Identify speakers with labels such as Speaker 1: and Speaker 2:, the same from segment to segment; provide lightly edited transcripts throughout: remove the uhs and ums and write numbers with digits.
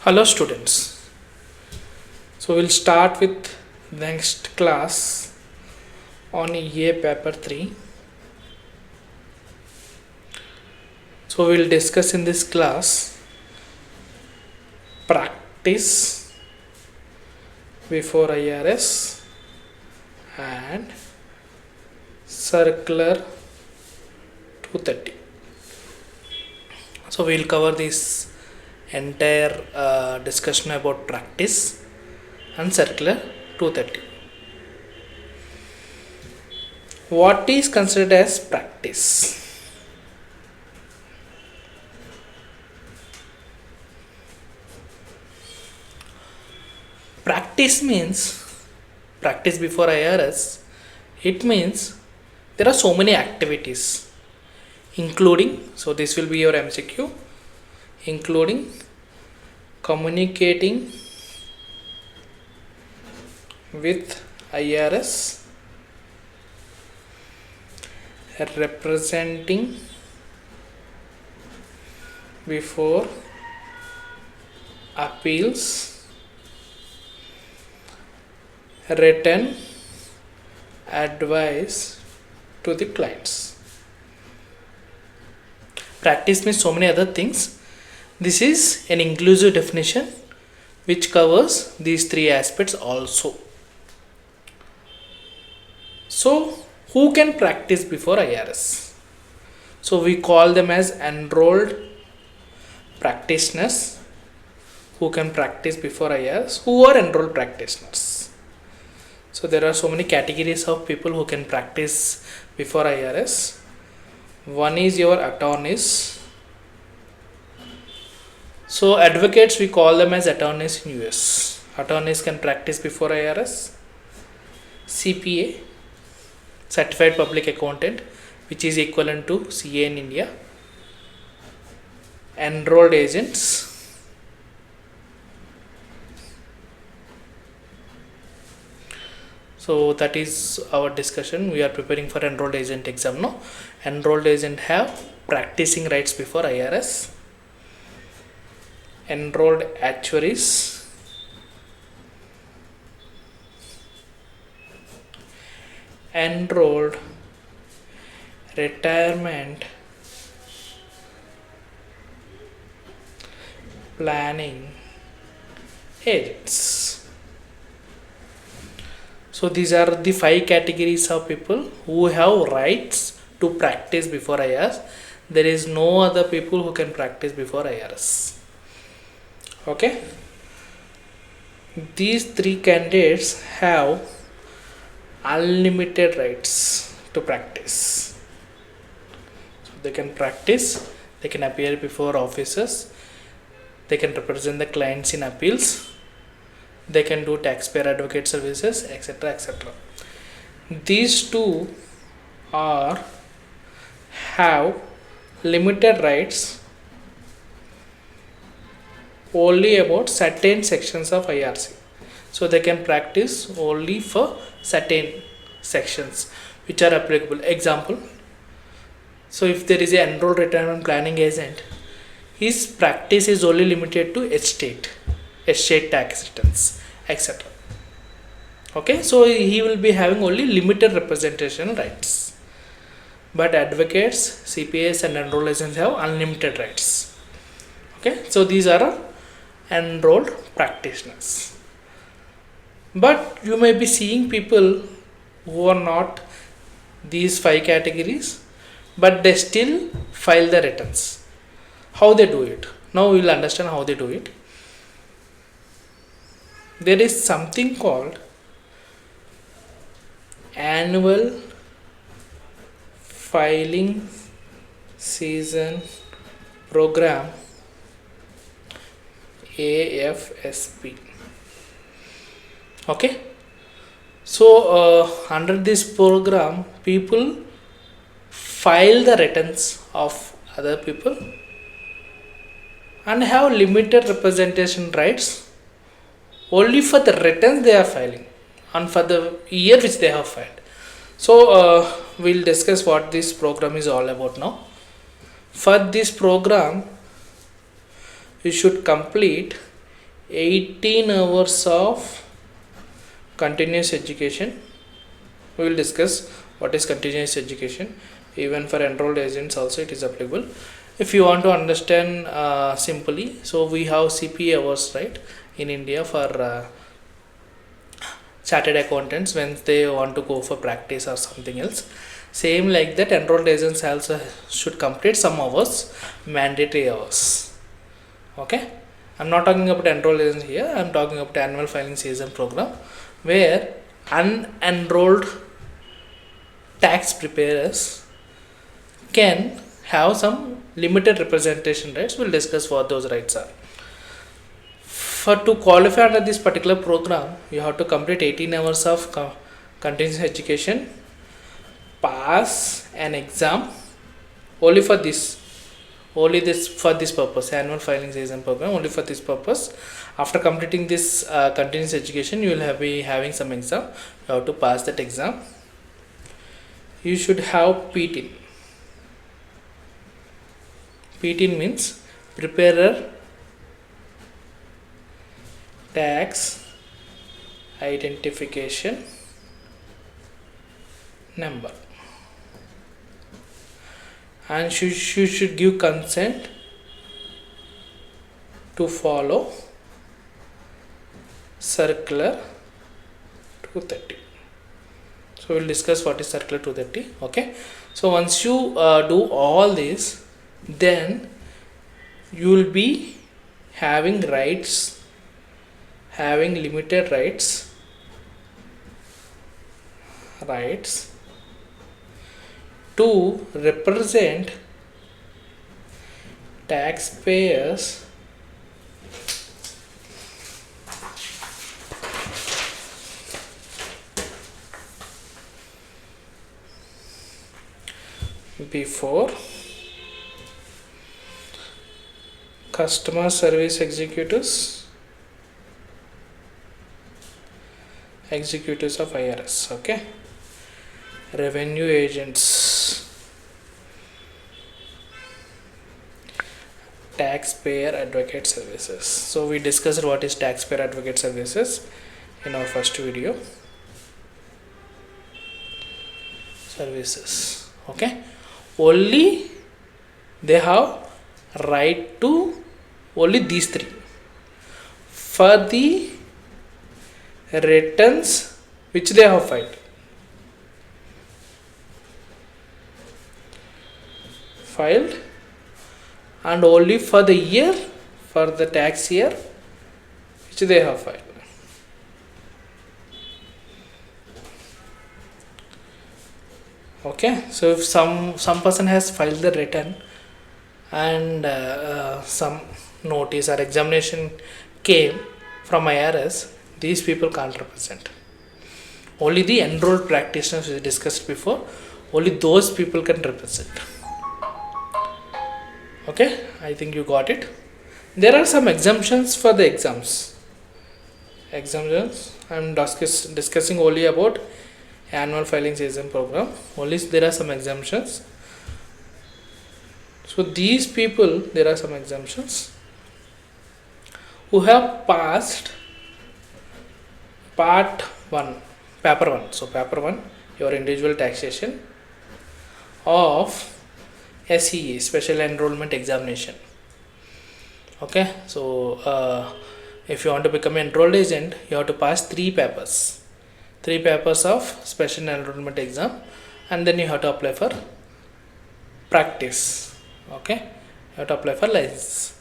Speaker 1: Hello students. So we'll start with next class on EA paper 3. So we'll discuss in this class practice before IRS and circular 230. So we'll cover this entire discussion about practice and circular 230. What is considered as practice? Practice means practice before IRS. It means there are so many activities, including, so this will be your MCQ, including communicating with IRS, representing before appeals, written advice to the clients. Practice means so many other things. This is an inclusive definition which covers these three aspects also. So who can practice before IRS? So we call them as enrolled practitioners who can practice before IRS, who are enrolled practitioners. So there are so many categories of people who can practice before IRS. One is your attorneys. So advocates, we call them as attorneys in US. Attorneys can practice before IRS. CPA, Certified Public Accountant, which is equivalent to CA in India. Enrolled agents. So that is our discussion. We are preparing for enrolled agent exam now. Enrolled agent have practicing rights before IRS. Enrolled actuaries, enrolled retirement planning agents. So these are the 5 categories of people who have rights to practice before IRS. There is no other people who can practice before IRS. Okay, these 3 candidates have unlimited rights to practice. So they can practice, they can appear before officers, they can represent the clients in appeals, they can do taxpayer advocate services, etc. etc. These 2 have limited rights only about certain sections of IRC. So they can practice only for certain sections which are applicable. Example, so if there is an enrolled retirement planning agent, his practice is only limited to estate tax returns, etc. Okay, so he will be having only limited representation rights. But advocates, CPAs and enrolled agents have unlimited rights. Okay, so these are enrolled practitioners. But you may be seeing people who are not these 5 categories, but they still file the returns. How they do it? Now we will understand how they do it. There is something called annual filing season program, AFSP. Okay, so under this program people file the returns of other people and have limited representation rights only for the returns they are filing and for the year which they have filed. So we'll discuss what this program is all about now. For this program, you should complete 18 hours of continuous education. We will discuss what is continuous education. Even for enrolled agents also it is applicable. If you want to understand simply, so we have CPA hours, right, in India for chartered accountants when they want to go for practice or something else. Same like that, enrolled agents also should complete some hours, mandatory hours. Okay, I'm not talking about enrolled agents here, I'm talking about annual filing season program, where unenrolled tax preparers can have some limited representation rights. We'll discuss what those rights are. For to qualify under this particular program, you have to complete 18 hours of continuous education, pass an exam only for this purpose, annual filing season program, only for this purpose. After completing this continuous education, you will be having some exam. You have to pass that exam. You should have PTIN. PTIN means preparer tax identification number, and you should give consent to follow circular 230. So we'll discuss what is circular 230. Okay, so once you do all this, then you will be having rights, having limited rights to represent taxpayers before customer service executives of IRS, okay, revenue agents, taxpayer advocate services. So we discussed what is taxpayer advocate services in our first video. Services, okay, only they have right to only these three. For the returns which they have filed, and only for the year, for the tax year which they have filed. Okay, so if some person has filed the return and some notice or examination came from IRS, these people can't represent. Only the enrolled practitioners we discussed before, only those people can represent. Okay, I think you got it. There are some exemptions for the exams. Exemptions, I'm discussing only about annual filing season program. Only there are some exemptions. So these people, there are some exemptions who have passed part 1, paper 1. So paper 1, your individual taxation of SEE, special enrollment examination. Okay, so if you want to become an enrolled agent, you have to pass 3 papers of special enrollment exam, and then you have to apply for practice. Okay, you have to apply for license.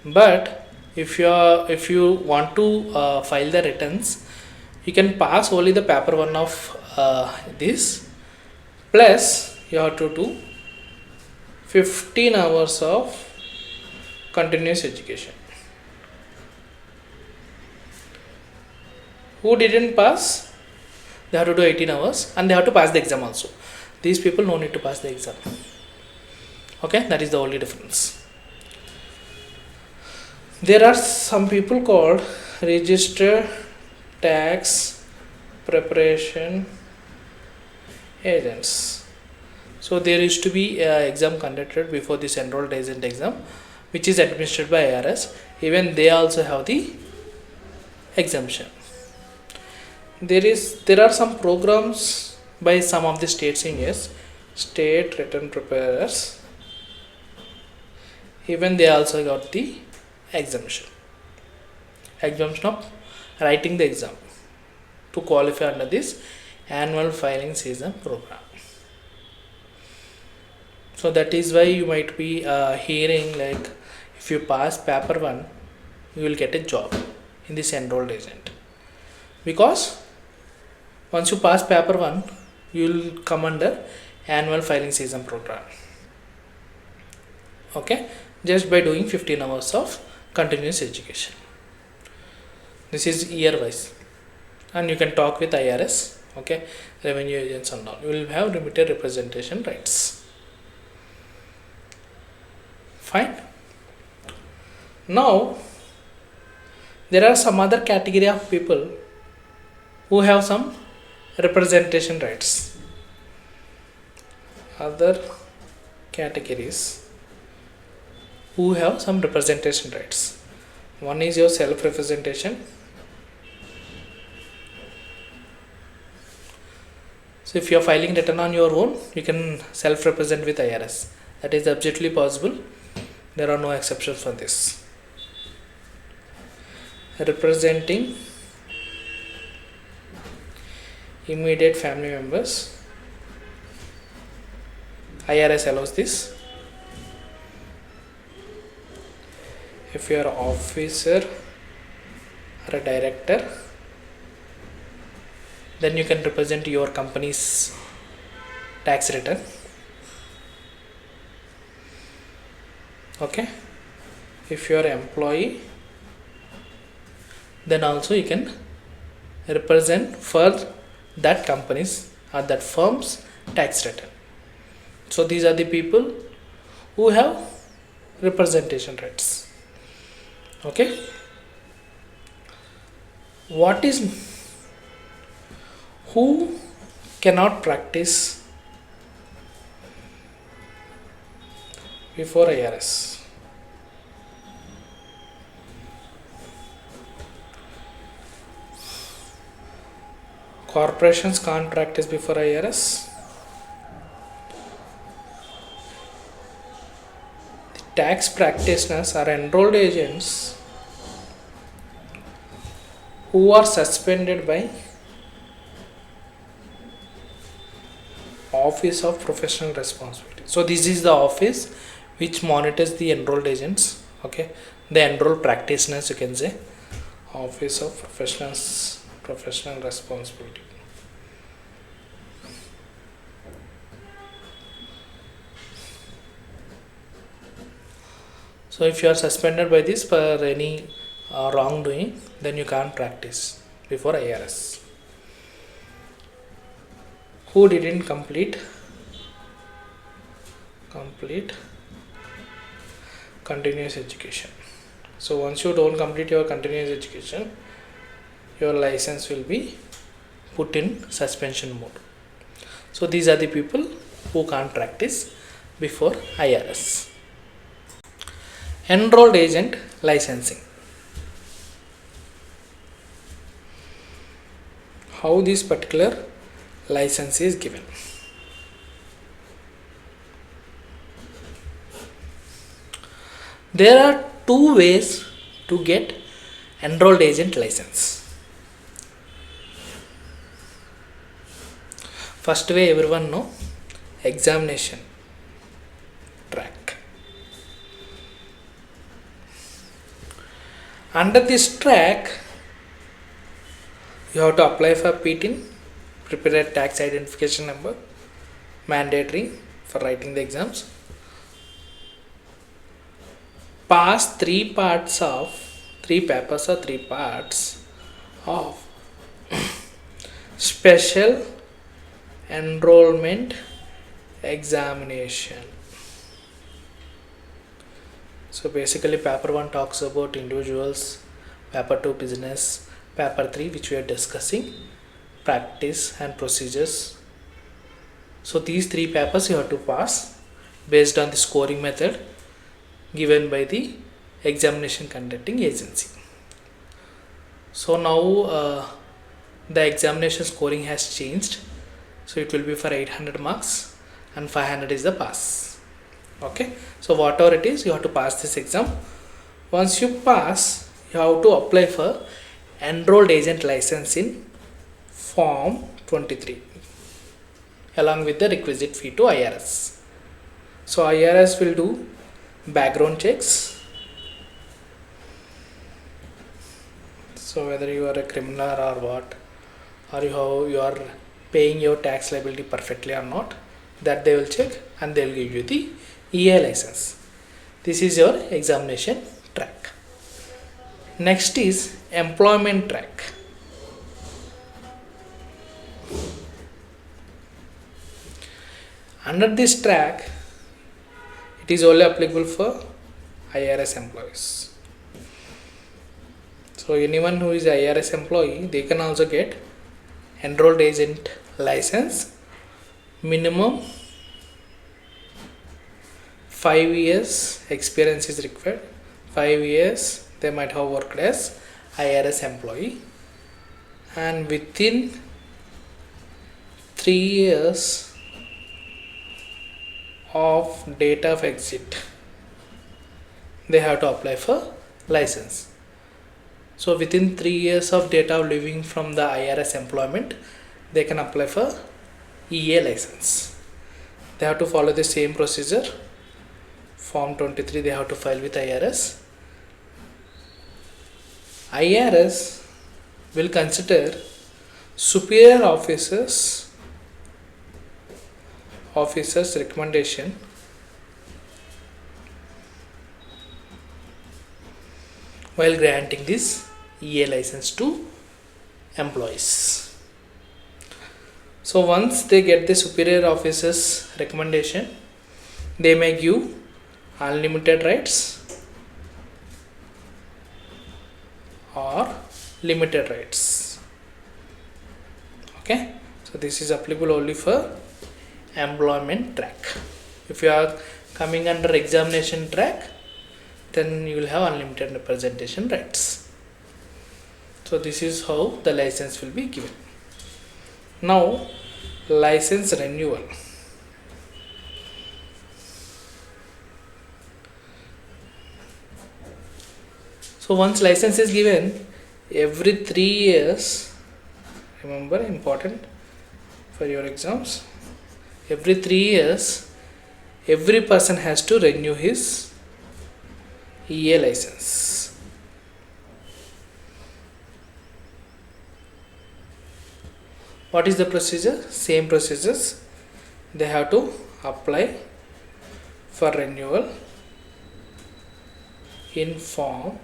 Speaker 1: But if you want to file the returns, you can pass only the paper 1 of this, plus you have to do 15 hours of continuous education. Who didn't pass, they have to do 18 hours and they have to pass the exam also. These people no need to pass the exam. Okay, that is the only difference. There are some people called registered tax preparation agents. So there used to be an exam conducted before this enrolled agent exam, which is administered by IRS. even they also have the exemption. There are some programs by some of the states in US, state return preparers, even they also got the exemption of writing the exam to qualify under this annual filing season program. So that is why you might be hearing like, if you pass paper 1 you will get a job in this enrolled agent, because once you pass paper 1 you will come under annual filing season program. Okay, just by doing 15 hours of continuous education. This is year wise, and you can talk with IRS, okay, revenue agents and all. You will have limited representation rights. Fine. Now there are some other category of people who have some representation rights. Other categories who have some representation rights. One is your self-representation. So if you are filing return on your own, you can self-represent with IRS. That is absolutely possible. There are no exceptions for this. Representing immediate family members, IRS allows this. If you are an officer or a director, then you can represent your company's tax return. Okay, if you are an employee, then also you can represent for that company's or that firm's tax return. So these are the people who have representation rights. Okay, who cannot practice before IRS? Corporations can't practice before IRS. The tax practitioners are enrolled agents who are suspended by Office of Professional Responsibility. So this is the office which monitors the enrolled agents, okay, the enrolled practitioners, you can say, Office of Professional Responsibility. So if you are suspended by this for any wrongdoing, then you can't practice before IRS. Who didn't complete continuous education? So once you don't complete your continuous education, your license will be put in suspension mode. So these are the people who can't practice before IRS. Enrolled agent licensing. How this particular license is given? There are two ways to get enrolled agent license. First way everyone know, examination track. Under this track, you have to apply for PTIN, prepare a tax identification number, mandatory for writing the exams. Pass three papers or three parts of special enrollment examination. So basically paper 1 talks about individuals, paper 2 business, paper 3 which we are discussing practice and procedures. So these three papers you have to pass based on the scoring method given by the examination conducting agency. So now the examination scoring has changed, so it will be for 800 marks and 500 is the pass. Okay, so whatever it is, you have to pass this exam. Once you pass, you have to apply for enrolled agent license in form 23 along with the requisite fee to IRS. So IRS will do background checks. So whether you are a criminal or what, or you are paying your tax liability perfectly or not, that they will check and they will give you the EA license. This is your examination track. Next is employment track. Under this track, it is only applicable for IRS employees. So anyone who is a IRS employee, they can also get enrolled agent license. Minimum 5 years experience is required. 5 years they might have worked as IRS employee, and within 3 years of date of exit they have to apply for license. So within 3 years of date of leaving from the IRS employment, they can apply for EA license. They have to follow the same procedure. Form 23 they have to file with IRS. IRS will consider superior officers recommendation while granting this EA license to employees. So once they get the superior officer's recommendation, they may give unlimited rights or limited rights. Okay, so this is applicable only for employment track. If you are coming under examination track, then you will have unlimited representation rights. So this is how the license will be given. Now license renewal. So once license is given, every 3 years, remember, important for your exams, every 3 years every person has to renew his EA license. What is the procedure? Same procedures. They have to apply for renewal in form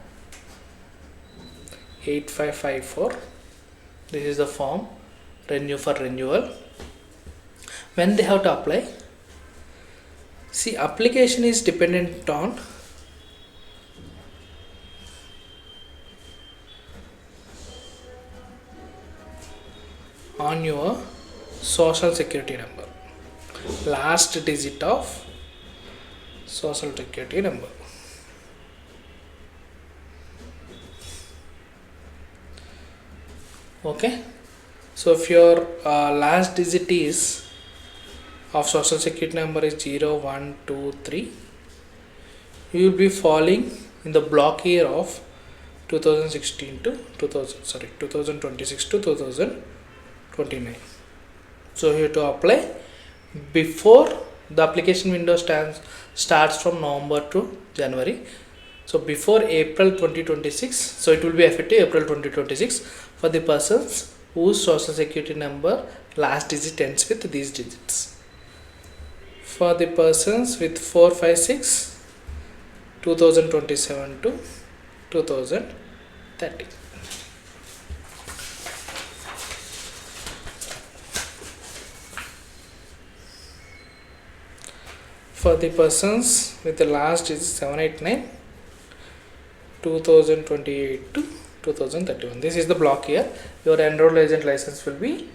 Speaker 1: 8554. This is the form renew for renewal. When they have to apply, see, application is dependent on your social security number, last digit of social security number. Okay, so if your last digit is of social security number is 0123, you will be falling in the block year of 2026 to 2029. So you have to apply before the application window starts from November to January. So before April 2026, so it will be effective April 2026 for the persons whose social security number last digit ends with these digits. For the persons with 456, 2027 to 2030. For the persons with the last digit 789, 2028 to 2031. This is the block year. Your enrolled agent license will be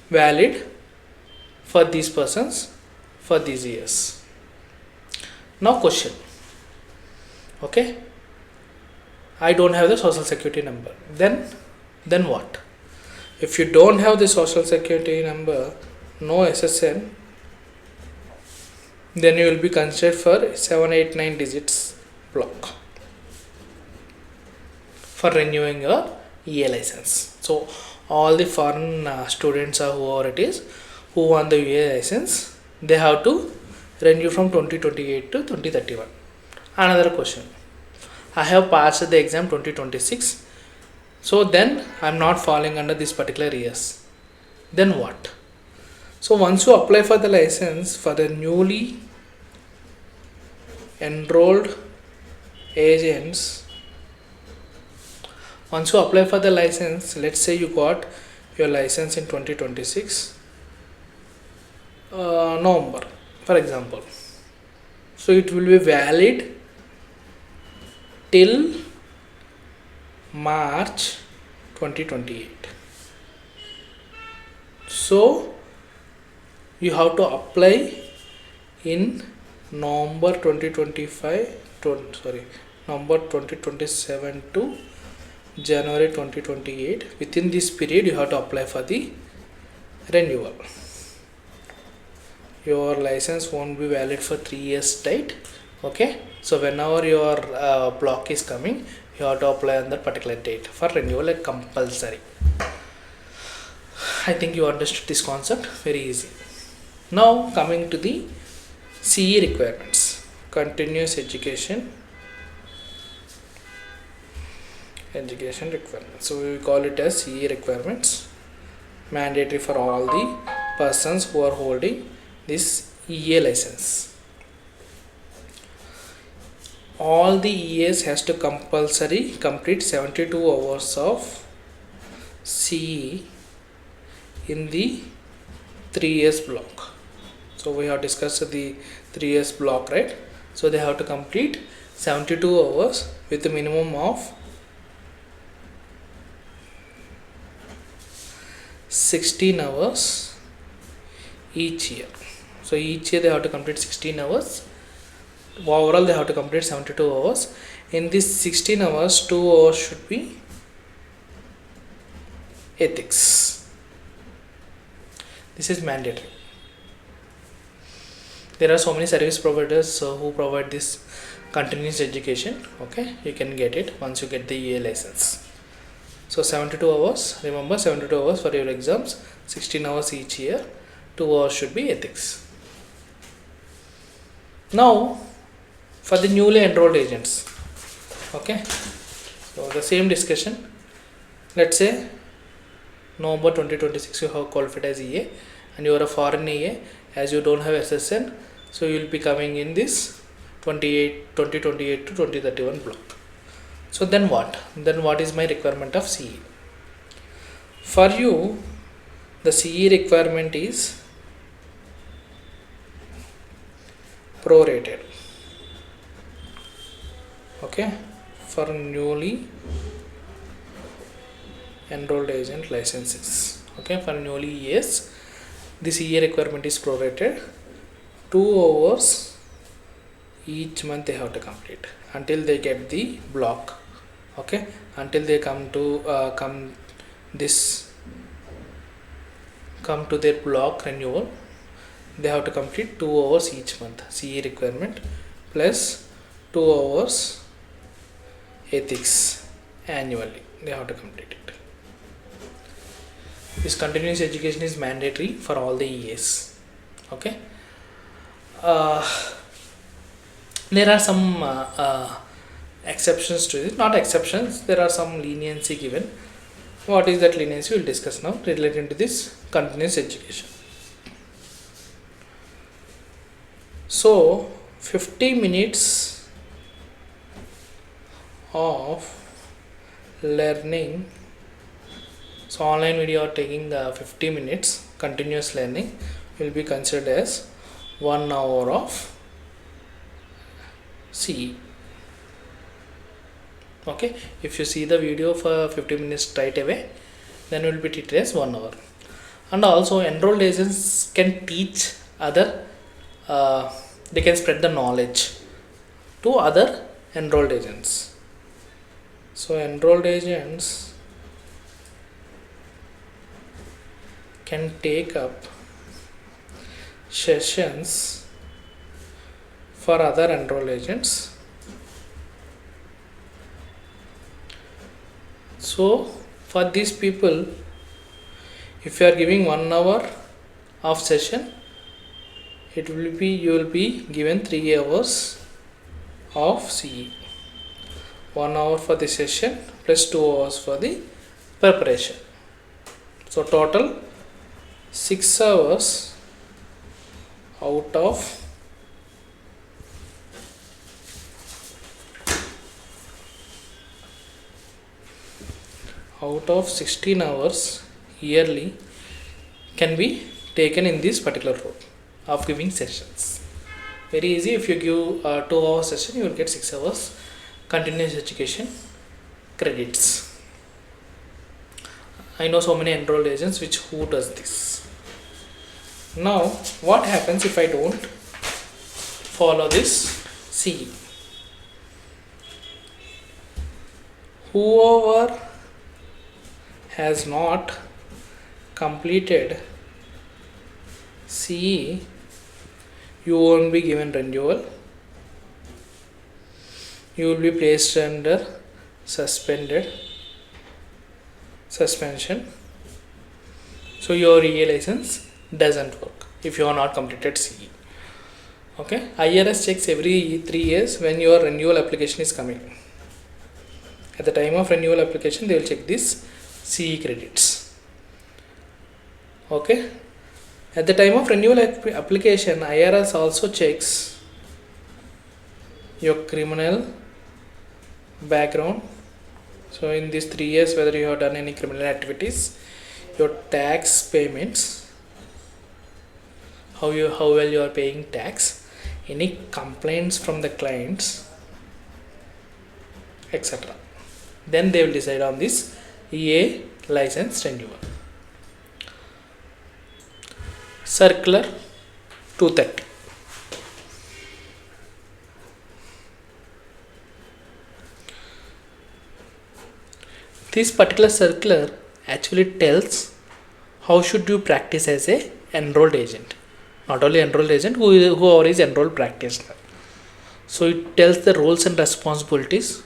Speaker 1: valid for these persons for these years. Now question: Okay, I don't have the social security number. Then what? If you don't have the social security number, no SSN, then you will be considered for 7, 8, 9 digits block for renewing your EA license. So all the foreign students or whoever it is who want the EA license, they have to renew from 2028 to 2031. Another question, I have passed the exam 2026, so then I am not falling under this particular years. Then what? So once you apply for the license for the newly enrolled agents, once you apply for the license, let's say you got your license in 2026 November, for example. So it will be valid till March 2028. So you have to apply in November 2025 November 2027 to January 2028. Within this period you have to apply for the renewal. Your license won't be valid for 3 years straight. Okay, so whenever your block is coming, you have to apply on that particular date for renewal, like compulsory. I think you understood this concept, very easy. Now coming to the CE requirements, continuous education requirements. So we call it as CE requirements, mandatory for all the persons who are holding this EA license. All the EAs has to compulsory complete 72 hours of CE in the 3 years block. So we have discussed the 3 years block, right? So they have to complete 72 hours with a minimum of 16 hours each year. So each year they have to complete 16 hours. Overall they have to complete 72 hours. In this 16 hours, 2 hours should be ethics. This is mandatory. There are so many service providers who provide this continuous education. Okay, you can get it once you get the EA license. So 72 hours, remember 72 hours for your exams, 16 hours each year, 2 hours should be ethics. Now for the newly enrolled agents, okay, so the same discussion. Let's say November 2026 you have qualified as EA and you are a foreign EA, as you don't have SSN, so you will be coming in this 2028 to 2031 block. So then what? Then what is my requirement of CE? For you, the CE requirement is prorated. Okay, for newly enrolled agent licenses. Okay, for newly EAs, this CE requirement is prorated. 2 hours each month they have to complete until they get the block. Okay, until they come to their block renewal, they have to complete 2 hours each month CE requirement plus 2 hours ethics annually. They have to complete it. This continuous education is mandatory for all the EAs. Okay, there are some exceptions to it. Not exceptions, there are some leniency given. What is that leniency? We'll discuss now related to this continuous education. So 50 minutes of learning. So online video are taking 50 minutes continuous learning will be considered as 1 hour of CE. Okay, if you see the video for 50 minutes straight away, then will be treated as 1 hour. And also enrolled agents can teach other, they can spread the knowledge to other enrolled agents. So enrolled agents can take up sessions for other enrolled agents. So for these people, if you are giving 1 hour of session, it will be, you will be given 3 hours of CE. 1 hour for the session plus 2 hours for the preparation. So total 6 hours out of 16 hours yearly can be taken in this particular role of giving sessions. Very easy. If you give 2 hour session, you will get 6 hours continuous education credits. I know so many enrolled agents who does this. Now what happens if I don't follow this CE? Whoever has not completed CE, you won't be given renewal. You will be placed under suspension. So your EA license doesn't work if you are not completed CE. Okay, IRS checks every 3 years when your renewal application is coming. At the time of renewal application, they will check this CE credits. Okay, at the time of renewal application, IRS also checks your criminal background. So in these 3 years, whether you have done any criminal activities, your tax payments, how well you are paying tax, any complaints from the clients, etc. Then they will decide on this EA license renewal. Circular 230. This particular circular actually tells how should you practice as a enrolled agent. Not only enrolled agent, whoever is enrolled practitioner. So it tells the roles and responsibilities,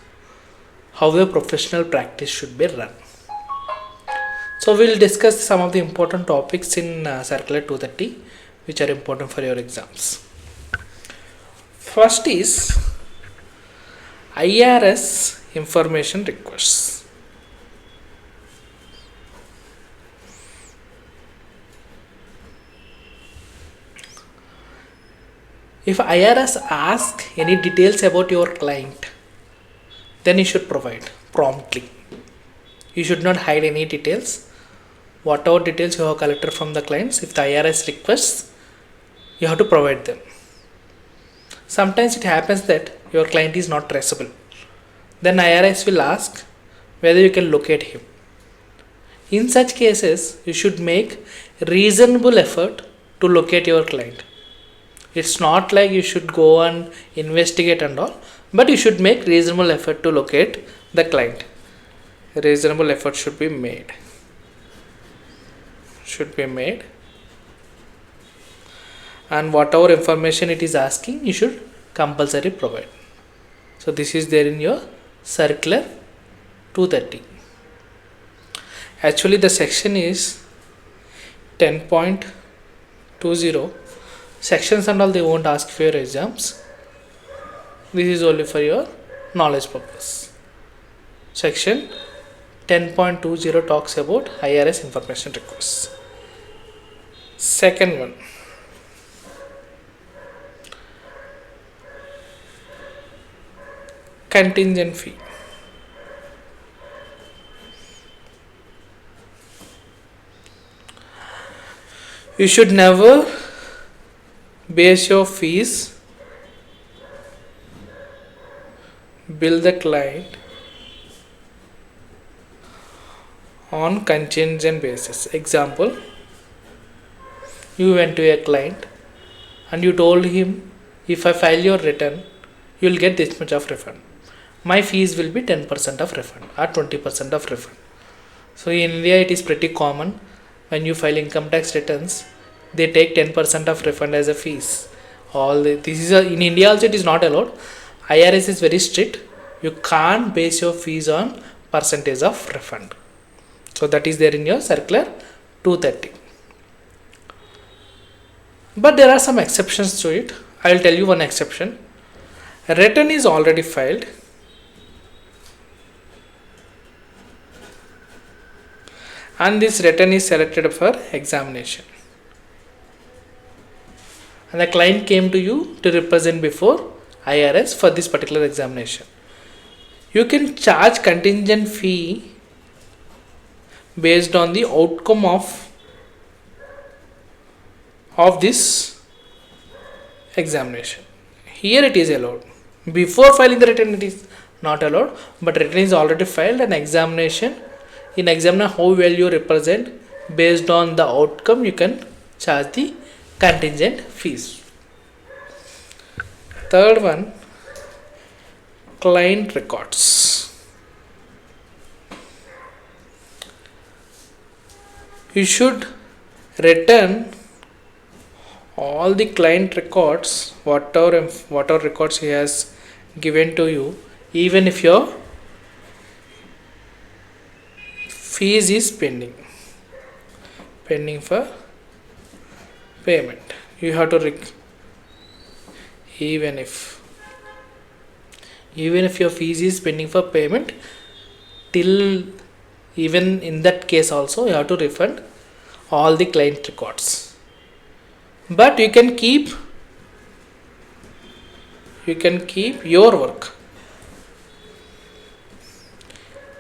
Speaker 1: how a professional practice should be run. So we'll discuss some of the important topics in Circular 230 which are important for your exams. First is IRS information requests. If IRS asks any details about your client, then you should provide promptly. You should not hide any details. Whatever details you have collected from the clients, if the IRS requests, you have to provide them. Sometimes it happens that your client is not traceable. Then IRS will ask whether you can locate him. In such cases, you should make reasonable effort to locate your client. It's not like you should go and investigate and all, but you should make reasonable effort to locate the client. Reasonable effort should be made. And whatever information it is asking, you should compulsory provide. So this is there in your Circular 230. Actually the section is 10.20. Sections and all they won't ask for your exams. This is only for your knowledge purpose. Section 10.20 talks about IRS information requests. Second one, contingent fee. You should never base your fees, bill the client on contingent basis. Example, you went to a client and you told him, if I file your return, you will get this much of refund. my fees will be 10% of refund or 20% of refund. So in India it is pretty common, when you file income tax returns they take 10% of refund as a fees. In India also it is not allowed. IRS is very strict. You can't base your fees on percentage of refund. So that is there in your circular 230. But there are some exceptions to it. I will tell you one exception. Return is already filed and this return is selected for examination, and the client came to you to represent before IRS for this particular examination. You can charge contingent fee based on the outcome of this examination. Here it is allowed. Before filing the return it is not allowed, but return is already filed and examination. In examiner how well you represent, based on the outcome you can charge the contingent fees. Third one, client records. You should return all the client records, whatever records he has given to you, even if your fees is pending for payment. You have to even if your fees is pending for payment, even in that case also you have to refund all the client records. But you can keep your work.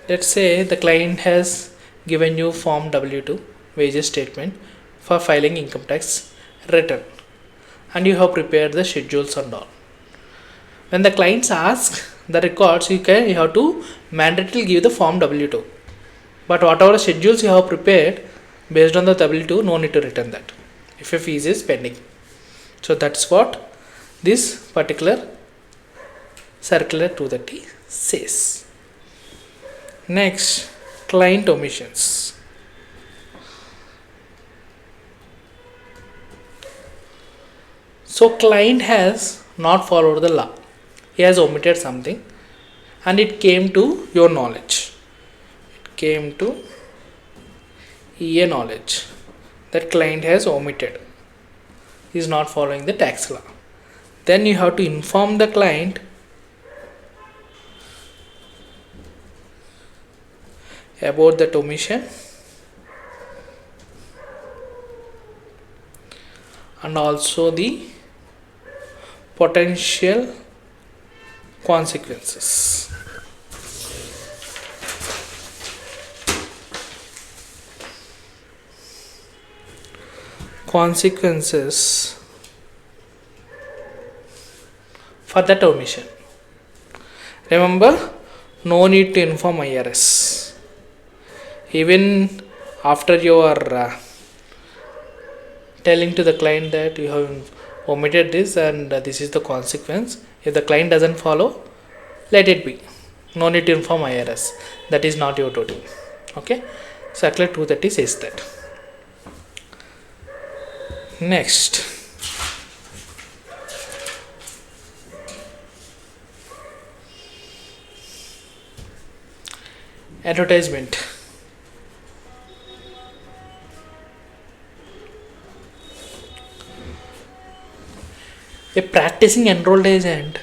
Speaker 1: Let's say the client has given you form W2 wages statement for filing income tax return, and you have prepared the schedules and all. When the clients ask the records, you have to mandatorily give the form W2. But whatever schedules you have prepared based on the W2, no need to return that if your fees is pending. So that's what this particular circular 230 says. Next, client omissions. So client has not followed the law. He has omitted something and it came to your knowledge. It came to EA knowledge that client has omitted. He is not following the tax law. Then you have to inform the client about that omission and also the potential consequences. For that omission. Remember, no need to inform IRS. Even after you are telling to the client that you have omitted this and this is the consequence, if the client doesn't follow, let it be. No need to inform IRS. That is not your duty. Okay. Circular 230 says that. Next, advertisement. A practicing enrolled agent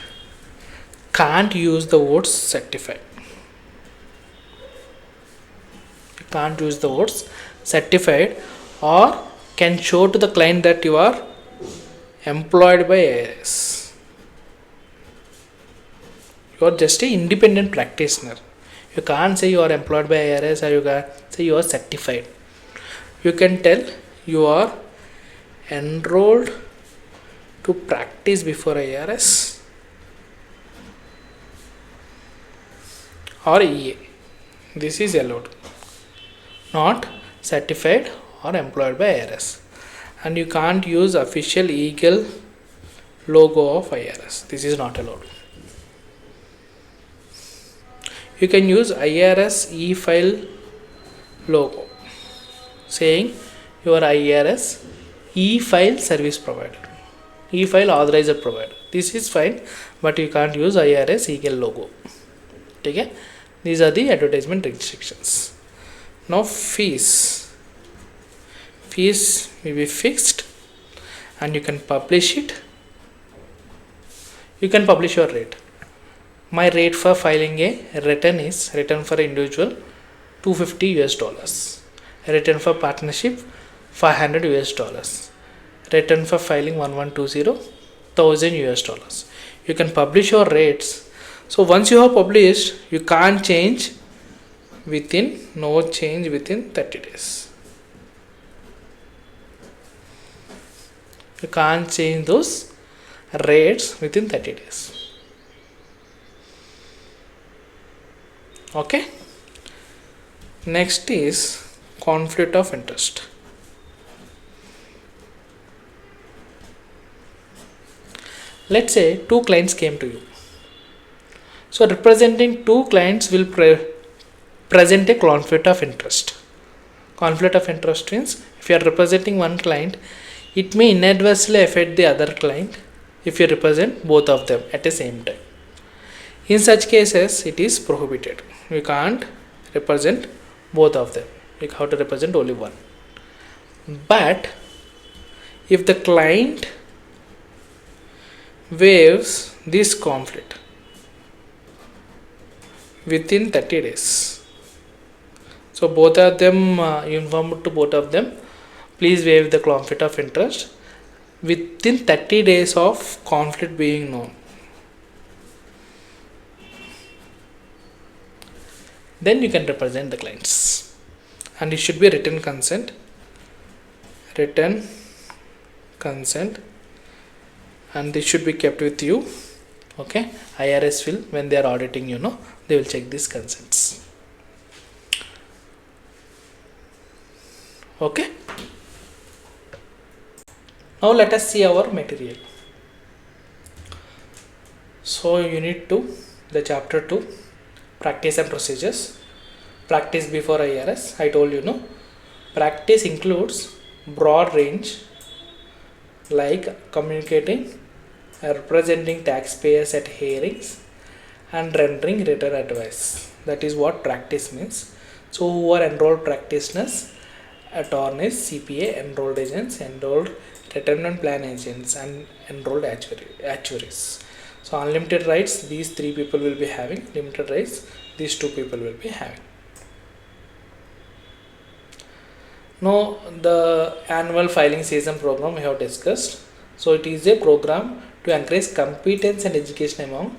Speaker 1: can't use the words certified. You can't use the words certified, or can show to the client that you are employed by IRS. You are just an independent practitioner. You can't say you are employed by IRS, or you can say you are certified. You can tell you are enrolled to practice before IRS or EA. This is allowed. Not certified or employed by IRS. And you can't use official eagle logo of IRS. This is not allowed. you can use IRS e-file logo saying your IRS e-file service provider, e-file authorized provider. This is fine, but you can't use IRS e-file logo. Okay? These are the advertisement restrictions. Now fees will be fixed, and you can publish it. You can publish your rate. My rate for filing a return for individual $250, return for partnership $500, return for filing 1120 $1000. You can publish your rates. So once you have published, you can't change within 30 days. You can't change those rates within 30 days. Okay. Next is conflict of interest. Let's say two clients came to you. So representing two clients will present a conflict of interest. Conflict of interest means if you are representing one client, it may inadvertently affect the other client if you represent both of them at the same time. In such cases, it is prohibited. You can't represent both of them. You have to represent only one. But if the client waives this conflict within 30 days, so both of them, inform to both of them, please waive the conflict of interest within 30 days of conflict being known. Then you can represent the clients, and it should be written consent, and this should be kept with you. Okay, IRS will, when they are auditing, they will check these consents. Okay, now let us see our material. So unit 2, the chapter 2, practice and procedures. Practice before IRS. I told practice includes broad range like communicating, representing taxpayers at hearings, and rendering return advice. That is what practice means. So who are enrolled practitioners, attorneys, CPA, enrolled agents, enrolled retirement plan agents, and enrolled actuaries. So unlimited rights, these three people will be having. Limited rights, these two people will be having. Now the annual filing season program we have discussed. So it is a program to encourage competence and education among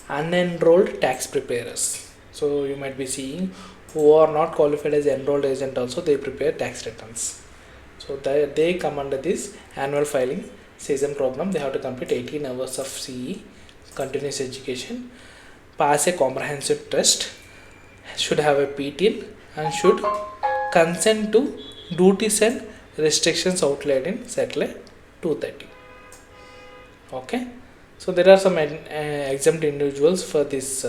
Speaker 1: unenrolled tax preparers. So you might be seeing who are not qualified as enrolled agent also, they prepare tax returns. So they come under this annual filing season program. They have to complete 18 hours of CE, continuous education, pass a comprehensive test, should have a PTIN, and should consent to duties and restrictions outlined in Settle 230. Okay, so there are some exempt individuals for this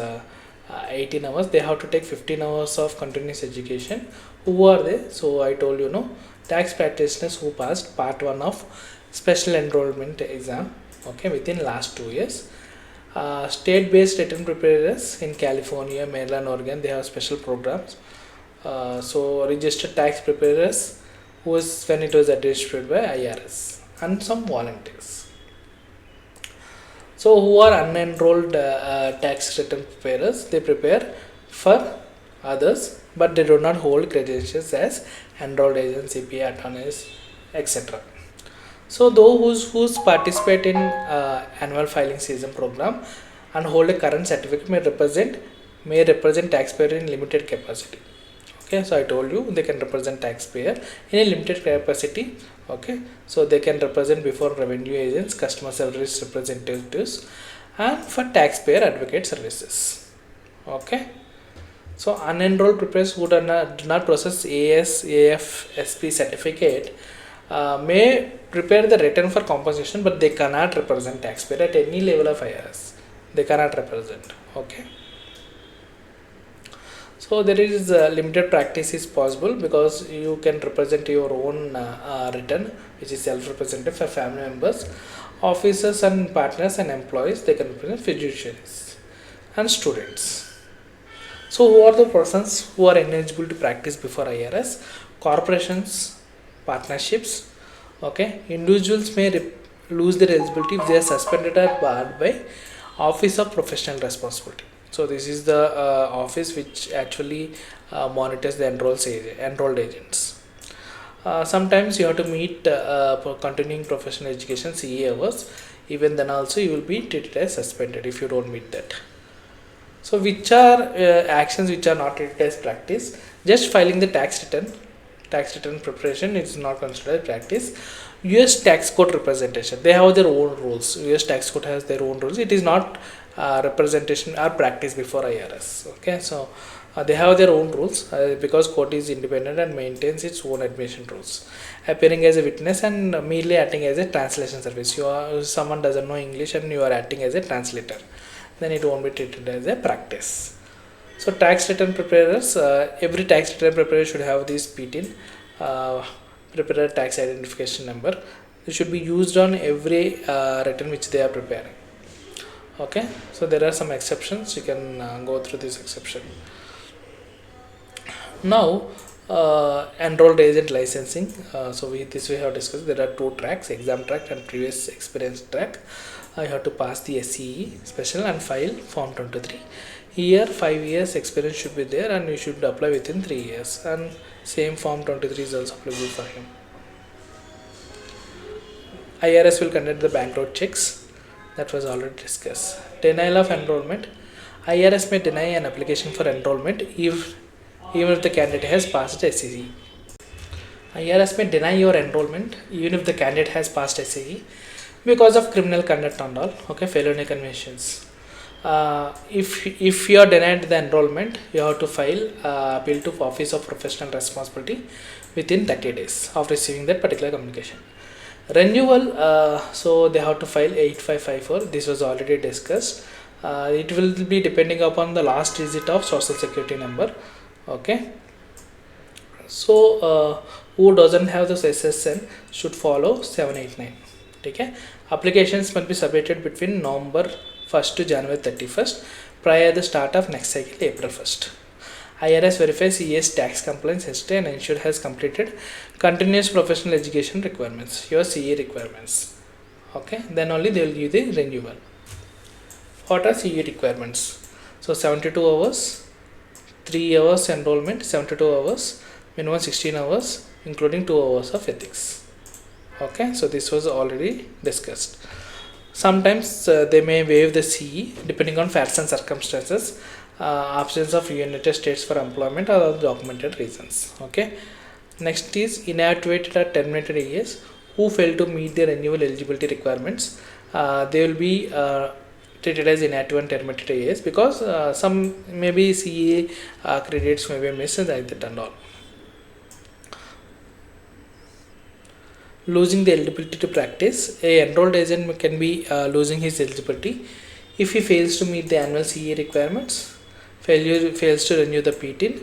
Speaker 1: 18 hours. They have to take 15 hours of continuous education. Who are they? So I told tax practitioners who passed part 1 of special enrollment exam, okay, within last 2 years. State-based return preparers in California, Maryland, Oregon, they have special programs. So registered tax preparers was when it was administered by IRS, and some volunteers. So who are unenrolled tax return preparers? They prepare for others, but they do not hold credentials as enrolled agents, CPA, attorneys, etc. So those who participate in annual filing season program and hold a current certificate may represent taxpayer in limited capacity. Okay, so I told you they can represent taxpayer in a limited capacity. Okay, so they can represent before revenue agents, customer service representatives, and for taxpayer advocate services. Okay, so unenrolled preparers who do not process AS, AF, SP certificate may prepare the return for compensation, but they cannot represent taxpayer at any level of IRS. They cannot represent. Okay. So there is limited practice is possible because you can represent your own return, which is self-representative for family members, officers and partners and employees. They can represent fiduciaries and students. So who are the persons who are eligible to practice before IRS? Corporations, partnerships. Okay, individuals may lose their eligibility if they are suspended or barred by Office of Professional Responsibility. So this is the office which actually monitors the enrolled agents. Sometimes you have to meet for continuing professional education CE hours. Even then also you will be treated as suspended if you don't meet that. So which are actions which are not treated as practice? Just filing the tax return preparation is not considered practice. US tax code representation, they have their own rules. US tax code has their own rules. It is not representation or practice before IRS. Okay, so they have their own rules because court is independent and maintains its own admission rules. Appearing as a witness and merely acting as a translation service. Someone doesn't know English and you are acting as a translator, then it won't be treated as a practice. So tax return preparers, every tax return preparer should have this PTIN, preparer tax identification number. It should be used on every return which they are preparing. Okay, so there are some exceptions. You can go through this exception. Now enrolled agent licensing. So we have discussed there are two tracks, exam track and previous experience track. You have to pass the SCE special and file form 23. Here 5 years experience should be there and you should apply within 3 years, and same form 23 is also applicable for him. IRS will conduct the background checks, that was already discussed. Denial of enrollment. IRS may deny an application for enrollment even if the candidate has passed SCE. IRS may deny your enrollment even if the candidate has passed SCE because of criminal conduct and all. Okay, felony convictions. If you are denied the enrollment, you have to file appeal to Office of Professional Responsibility within 30 days of receiving that particular communication. Renewal, so they have to file 8554. This was already discussed. It will be depending upon the last digit of social security number. Okay, so who doesn't have this SSN should follow 789. Okay, applications must be submitted between November 1st to January 31st prior to the start of next cycle April 1st. IRS verifies CA's tax compliance history and ensure has completed continuous professional education requirements, your CA requirements. Okay, then only they will give the renewal. What are CA requirements? So 72 hours, 3 hours enrollment, 72 hours, minimum 16 hours, including 2 hours of ethics. Okay, so this was already discussed. Sometimes they may waive the CE depending on facts and circumstances, absence of United States for employment or other documented reasons. Okay, next is inactivated or terminated AS who fail to meet their renewal eligibility requirements. They will be treated as inactive and terminated AS because some maybe CA credits may be missed like that and all. Losing the eligibility to practice. A enrolled agent can be losing his eligibility if he fails to meet the annual CA requirements, fails to renew the PTIN,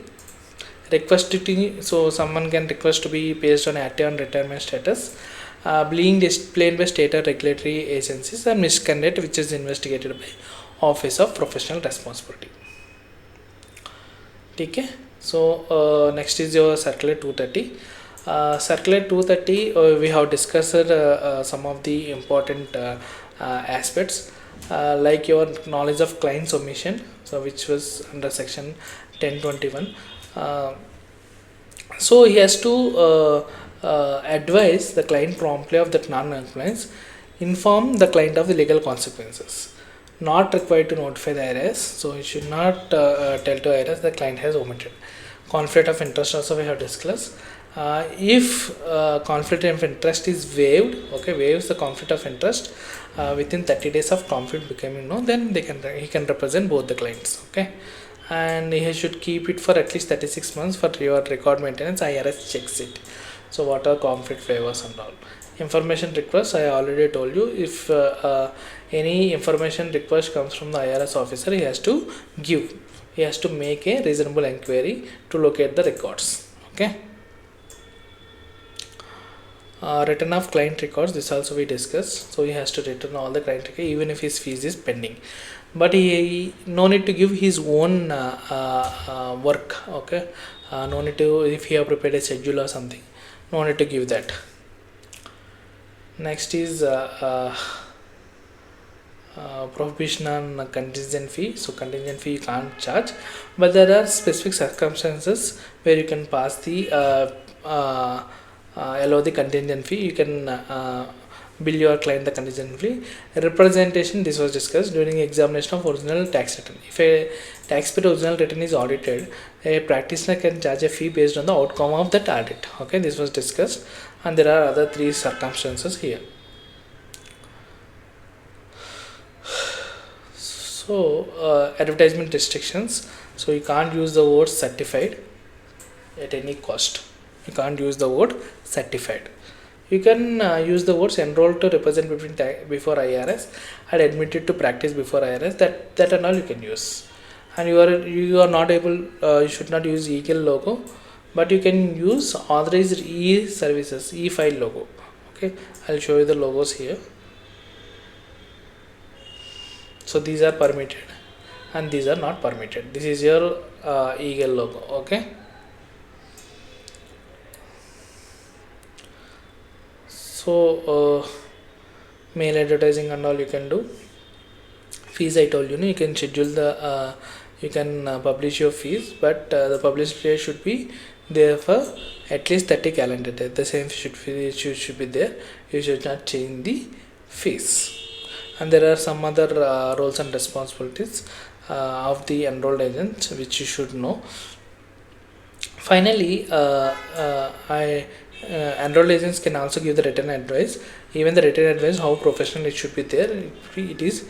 Speaker 1: requesting, so someone can request to be placed on active and retirement status, being displayed by state or regulatory agencies, and misconduct which is investigated by Office of Professional Responsibility. Okay, so next is your Circular 230. Circular 230, we have discussed some of the important aspects like your knowledge of client's omission, so which was under section 1021. So he has to advise the client promptly of that non-compliance, inform the client of the legal consequences. Not required to notify the IRS, so you should not tell to IRS the client has omitted. Conflict of interest also we have discussed. If conflict of interest is waived, okay, waives the conflict of interest within 30 days of conflict becoming known, then he can represent both the clients. Okay, and he should keep it for at least 36 months for your record maintenance. IRS checks it. So what are conflict waivers and all. Information request, I already told you, if any information request comes from the IRS officer, he has to give. he has to make a reasonable inquiry to locate the records. Okay. Return of client records, this also we discussed. So he has to return all the client records even if his fees is pending, but he no need to give his own work. Okay, no need to, if he have prepared a schedule or something, no need to give that. Next is prohibition on contingent fee. So contingent fee you can't charge, but there are specific circumstances where you can pass the allow the contingent fee. You can bill your client the contingent fee. Representation, this was discussed during examination of original tax return. If a taxpayer original return is audited, a practitioner can charge a fee based on the outcome of that audit. Okay, this was discussed, and there are other 3 circumstances here. So advertisement restrictions. So you can't use the word certified at any cost. You can't use the word certified. You can use the words enrolled to represent before IRS and admitted to practice before IRS. That and all you can use. And you are not able. You should not use eagle logo, but you can use authorized e-services e-file logo. Okay, I'll show you the logos here. So these are permitted and these are not permitted. This is your eagle logo. Okay. So mail advertising and all you can do. Fees I told you, you can schedule the you can publish your fees, but the published date should be there for at least 30 calendar days. The same should be there. You should not change the fees. And there are some other roles and responsibilities of the enrolled agent which you should know. Finally, enrolled agents can also give the written advice. Even the written advice, how professional it should be there, it is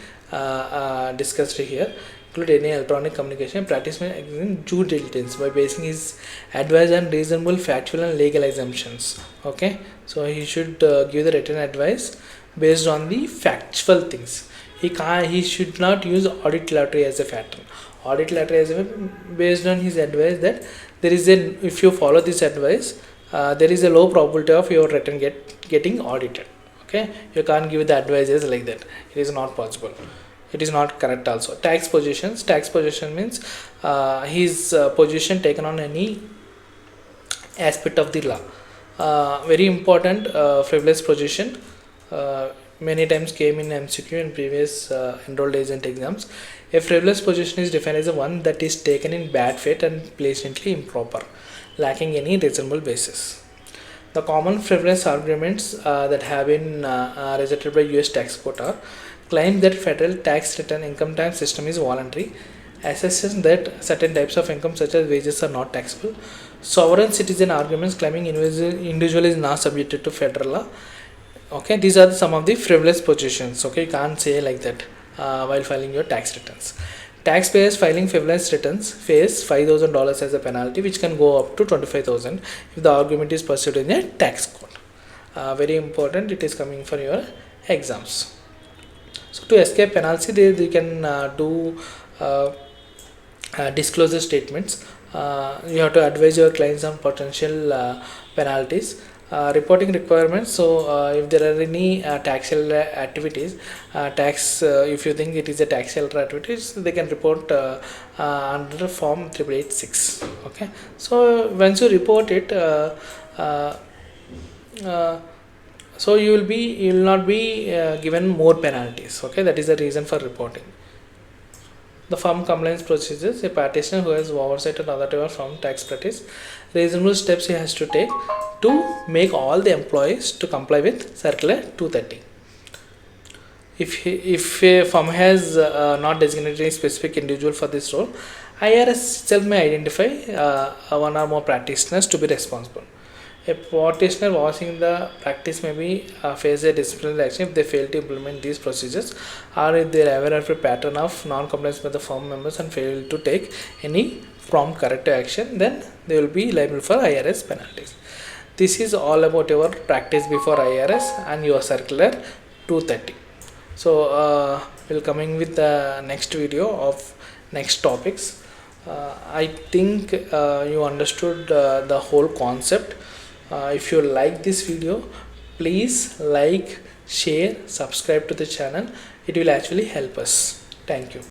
Speaker 1: discussed here. Include any electronic communication. Practitioner examine due diligence by basing his advice on reasonable factual and legal assumptions. Okay, so he should give the written advice based on the factual things. He should not use audit lottery as a pattern. Audit lottery as a based on his advice that there is a, if you follow this advice, there is a low probability of your return getting audited. Okay, you can't give the advices like that. It is not possible. It is not correct also. Tax positions. Tax position means his position taken on any aspect of the law. Very important frivolous position. Many times came in MCQ in previous enrolled agent exams. A frivolous position is defined as a one that is taken in bad faith and blatantly improper, lacking any reasonable basis. The common frivolous arguments that have been rejected by US tax court are: claim that federal tax return income tax system is voluntary, assertion that certain types of income such as wages are not taxable, sovereign citizen arguments claiming individual is not subjected to federal law. Okay, these are some of the frivolous positions. Okay, you can't say like that while filing your tax returns. Taxpayers filing frivolous returns face $5,000 as a penalty, which can go up to $25,000 if the argument is pursued in a tax court. Very important, it is coming for your exams. So to escape penalty, they can do disclosure statements. You have to advise your clients on potential penalties. Reporting requirements. So if there are any tax activities, if you think it is a tax activities, they can report under form 8886. Okay, so once you report it, so you will not be given more penalties. Okay, that is the reason for reporting. The firm compliance procedures. A practitioner who has oversight and other type of firm tax practice, reasonable steps he has to take to make all the employees to comply with Circular 230. If a firm has not designated a specific individual for this role, IRS itself may identify one or more practitioners to be responsible. A practitioner watching the practice may be face a disciplinary action if they fail to implement these procedures, or if they are aware of a pattern of non-compliance by the firm members and fail to take any prompt corrective action, then they will be liable for IRS penalties. This is all about your practice before IRS and your Circular 230. So we'll coming with the next video of next topics. I think you understood the whole concept. If you like this video, please like, share, subscribe to the channel. It will actually help us. Thank you.